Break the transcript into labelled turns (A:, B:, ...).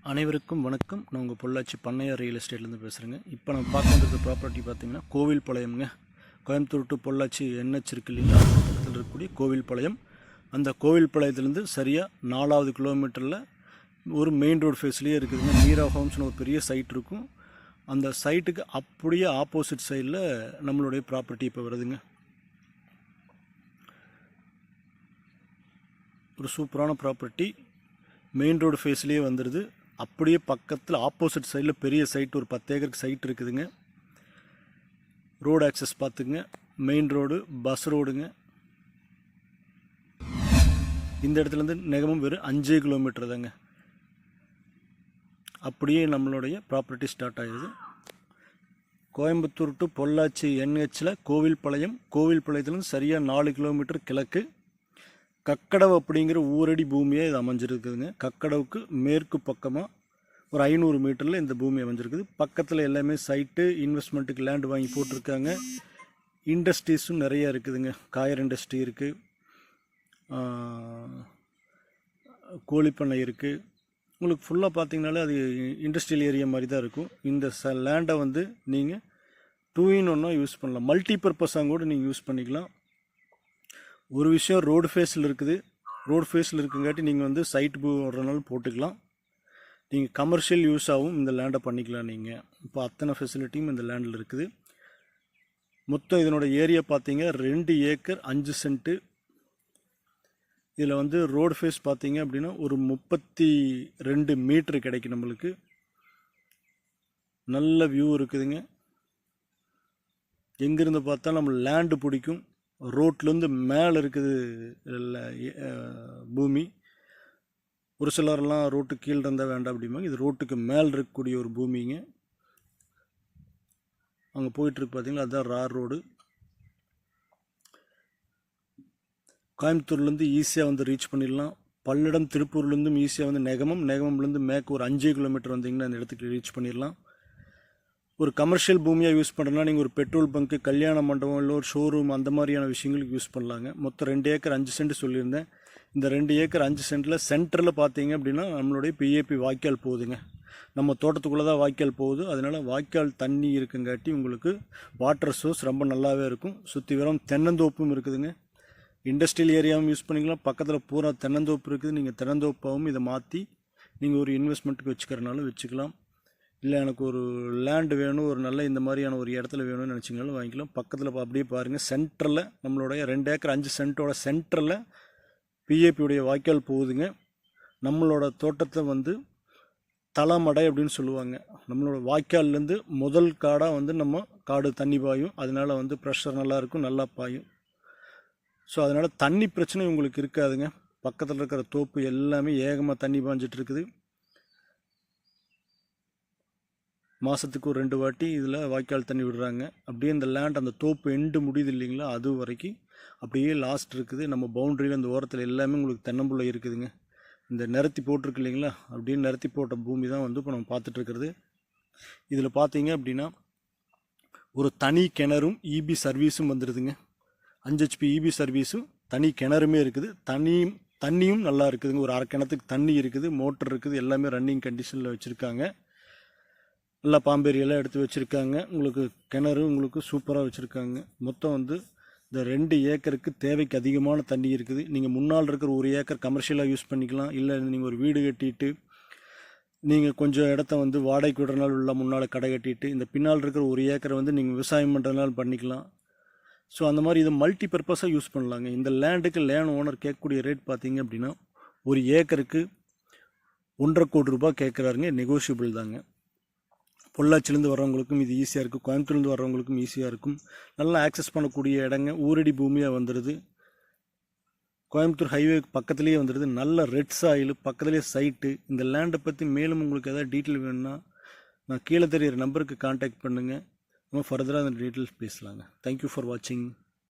A: அனைவருக்கும் வணக்கம். நான் உங்கள் பொள்ளாச்சி பண்ணையார் ரியல் எஸ்டேட்லேருந்து பேசுகிறேங்க. இப்போ நம்ம பார்க்க வந்திருக்க ப்ராப்பர்ட்டி பார்த்திங்கன்னா கோவில்பாளையம்ங்க. கோயம்புத்தூர் டு பொள்ளாச்சி என்ஹெச் இருக்கு இல்லைங்களா, பக்கத்தில் இருக்கக்கூடிய கோவில்பாளையம். அந்த கோவில்பாளையத்துலேருந்து சரியாக 4வது கிலோமீட்டரில் ஒரு மெயின் ரோடு ஃபேஸ்லேயே இருக்குதுங்க. மீரா ஹோம்ஸ்னு ஒரு பெரிய சைட் இருக்கும். அந்த சைட்டுக்கு அப்படியே ஆப்போசிட் சைடில் நம்மளுடைய ப்ராப்பர்ட்டி இப்போ வருதுங்க. ஒரு சூப்பரான ப்ராப்பர்ட்டி மெயின் ரோடு ஃபேஸ்லேயே வந்துடுது. அப்படியே பக்கத்தில் ஆப்போசிட் சைடில் பெரிய சைட், ஒரு 10 ஏக்கருக்கு சைட் இருக்குதுங்க. ரோடு ஆக்சஸ் பார்த்துங்க, மெயின் ரோடு, பஸ் ரோடுங்க. இந்த இடத்துலேருந்து நெகமும் வெறும் 5 கிலோமீட்டர் தாங்க. அப்படியே நம்மளுடைய ப்ராப்பர்ட்டி ஸ்டார்ட் ஆகிடுது. கோயம்புத்தூர் டு பொள்ளாச்சி என்ஹெச்சில் கோவில்பாளையத்துலேருந்து சரியாக 4 கிலோமீட்டர் கிழக்கு. கக்கடவு அப்படிங்கிற ஊரடி பூமியாக இது அமைஞ்சிருக்குதுங்க. கக்கடவுக்கு மேற்கு பக்கமாக ஒரு 500 மீட்டரில் இந்த பூமி அமைஞ்சிருக்குது. பக்கத்தில் எல்லாமே சைட்டு, இன்வெஸ்ட்மெண்ட்டுக்கு லேண்டு வாங்கி போட்டிருக்காங்க. இண்டஸ்ட்ரீஸும் நிறையா இருக்குதுங்க. காயர் இண்டஸ்ட்ரி இருக்குது, கோழிப்பண்ணை இருக்குது. உங்களுக்கு ஃபுல்லாக பார்த்தீங்கனாலே அது இண்டஸ்ட்ரியல் ஏரியா மாதிரி தான் இருக்கும். இந்த லேண்டை வந்து நீங்கள் 2-in-1 யூஸ் பண்ணலாம். மல்டிபர்பஸாக கூட நீங்கள் யூஸ் பண்ணிக்கலாம். ஒரு விஷயம், ரோடு ஃபேஸில் இருக்குது. ரோடு ஃபேஸில் இருக்குங்காட்டி நீங்கள் வந்து சைட் போடுறதுனால போட்டுக்கலாம். நீங்கள் கமர்ஷியல் யூஸாகவும் இந்த லேண்டை பண்ணிக்கலாம். நீங்கள் இப்போ அத்தனை ஃபெசிலிட்டியும் இந்த லேண்டில் இருக்குது. மொத்தம் இதனோட ஏரியா பார்த்தீங்க 2 ஏக்கர் 5 சென்ட்டு. இதில் வந்து ரோடு ஃபேஸ் பார்த்தீங்க அப்படின்னா ஒரு 32 மீட்ரு கிடைக்கும் நம்மளுக்கு. நல்ல வியூ இருக்குதுங்க. எங்கேருந்து பார்த்தா நம்ம லேண்டு பிடிக்கும். ரோட்லேருந்து மேலே இருக்குது பூமி. ஒரு சிலர்லாம் ரோட்டு கீழே இருந்தால் வேண்டாம் அப்படிம்பாங்க. இது ரோட்டுக்கு மேலே இருக்கக்கூடிய ஒரு பூமிங்க. அங்கே போயிட்டுருக்கு பார்த்தீங்களா, அதுதான் ரார் ரோடு. கோயம்புத்தூர்லேருந்து ஈஸியாக வந்து ரீச் பண்ணிடலாம். பல்லடம் திருப்பூர்லேருந்தும் ஈஸியாக வந்து நெகமம்லேருந்து மேற்கு ஒரு 5 கிலோமீட்டர் வந்தீங்கன்னா அந்த இடத்துக்கு ரீச் பண்ணிடலாம். ஒரு கமர்ஷியல் பூமியாக யூஸ் பண்ணுறதுனா நீங்கள் ஒரு பெட்ரோல் பங்க்கு, கல்யாண மண்டபம், இல்லை ஒரு ஷோரூம், அந்த மாதிரியான விஷயங்களுக்கு யூஸ் பண்ணலாங்க. மொத்தம் 2 ஏக்கர் 5 சென்ட் சொல்லியிருந்தேன். இந்த 2 ஏக்கர் 5 சென்ட்டில் சென்டரில் பார்த்தீங்க அப்படின்னா நம்மளுடைய பிஏபி வாய்க்கால் போகுதுங்க. நம்ம தோட்டத்துக்குள்ளே தான் வாய்க்கால் போகுது. அதனால் வாய்க்கால் தண்ணி இருக்குங்காட்டி உங்களுக்கு வாட்டர் சோர்ஸ் ரொம்ப நல்லாவே இருக்கும். சுற்றி வரும் தென்னந்தோப்பும் இருக்குதுங்க. இண்டஸ்ட்ரியல் ஏரியாவும் யூஸ் பண்ணிக்கலாம். பக்கத்தில் பூரா தென்னந்தோப்பு இருக்குது. நீங்கள் தென்னந்தோப்பாகவும் இதை மாற்றி நீங்கள் ஒரு இன்வெஸ்ட்மெண்ட்டுக்கு வச்சுக்கிறனாலும் வச்சுக்கலாம். இல்லை எனக்கு ஒரு லேண்டு வேணும், ஒரு நல்ல இந்த மாதிரியான ஒரு இடத்துல வேணும்னு நினச்சிங்கனாலும் வாங்கிக்கலாம். பக்கத்தில் அப்படியே பாருங்கள், சென்டரில் நம்மளுடைய 2 ஏக்கர் 5 சென்ட்டோட சென்டரில் பிஏபியுடைய வாய்க்கால் போகுதுங்க. நம்மளோட தோட்டத்தை வந்து தலைமடை அப்படின்னு சொல்லுவாங்க. நம்மளோட வாய்க்கால்லேருந்து முதல் காடாக வந்து நம்ம காடு தண்ணி பாயும். அதனால் வந்து ப்ரெஷர் நல்லாயிருக்கும், நல்லா பாயும். ஸோ அதனால் தண்ணி பிரச்சனை உங்களுக்கு இருக்காதுங்க. பக்கத்தில் இருக்கிற தோப்பு எல்லாமே ஏகமாக தண்ணி பாஞ்சிட்டு இருக்குது. மாதத்துக்கு ஒரு 2 வாட்டி இதில் வாய்க்கால் தண்ணி விடுறாங்க. அப்படியே இந்த லேண்ட் அந்த தோப்பு எண்டு முடியுது இல்லைங்களா, அது வரைக்கும் அப்படியே லாஸ்ட் இருக்குது. நம்ம பவுண்ட்ரியில் அந்த ஓரத்தில் எல்லாமே உங்களுக்கு தென்னம்புள்ளை இருக்குதுங்க. இந்த நிறுத்தி போட்டிருக்கு இல்லைங்களா, அப்படியே நிறுத்தி போட்ட பூமி தான் வந்து இப்போ நம்ம பார்த்துட்ருக்கிறது. இதில் பார்த்தீங்க அப்படின்னா ஒரு தனி கிணறும் இபி சர்வீஸும் வந்துடுதுங்க. 5 HP இபி சர்வீஸும் தனி கிணறுமே இருக்குது. தண்ணியும் நல்லா இருக்குதுங்க. ஒரு 1/2 கிணத்துக்கு தண்ணி இருக்குது, மோட்டர் இருக்குது, எல்லாமே ரன்னிங் கண்டிஷனில் வச்சுருக்காங்க. நல்லா பாம்பேரியெல்லாம் எடுத்து வச்சுருக்காங்க. உங்களுக்கு கிணறு உங்களுக்கு சூப்பராக வச்சுருக்காங்க. மொத்தம் வந்து இந்த 2 ஏக்கருக்கு தேவைக்கு அதிகமான தண்ணி இருக்குது. நீங்கள் முன்னால் இருக்கிற 1 ஏக்கர் கமர்ஷியலாக யூஸ் பண்ணிக்கலாம். இல்லை நீங்கள் ஒரு வீடு கட்டிட்டு நீங்கள் கொஞ்சம் இடத்த வந்து வாடகைக்கு விடுறதுனால உள்ள முன்னால் கடை கட்டிட்டு இந்த பின்னால் இருக்கிற 1 ஏக்கரை வந்து நீங்கள் விவசாயம் பண்ணுறதுனால பண்ணிக்கலாம். ஸோ அந்த மாதிரி இதை மல்டி பர்பஸாக யூஸ் பண்ணலாங்க. இந்த லேண்டுக்கு லேண்ட் ஓனர் கேட்கக்கூடிய ரேட் பார்த்தீங்க அப்படின்னா 1 ஏக்கருக்கு 1.5 கோடி ரூபாய் கேட்குறாருங்க. நெகோஷியபிள் தாங்க. பொள்ளாச்சிலேருந்து வர்றவங்களுக்கும் இது ஈஸியாக இருக்குது. கோயம்புத்தூர்லேருந்து வர்றவங்களுக்கும் ஈஸியாக இருக்கும். நல்லா ஆக்சஸ் பண்ணக்கூடிய இடங்க. ஊரடி பூமியாக வந்துடுது. கோயம்புத்தூர் ஹைவே பக்கத்துலேயே வந்துடுது. நல்ல ரெட் சாயில், பக்கத்துலேயே சைட்டு. இந்த லேண்டை பற்றி மேலும் உங்களுக்கு எதாவது டீட்டெயில் வேணும்னா நான் கீழே தெரியிற நம்பருக்கு கான்டாக்ட் பண்ணுங்கள். நம்ம ஃபர்தராக அந்த டீட்டெயில்ஸ் பேசலாங்க. தேங்க்யூ ஃபார் வாட்சிங்.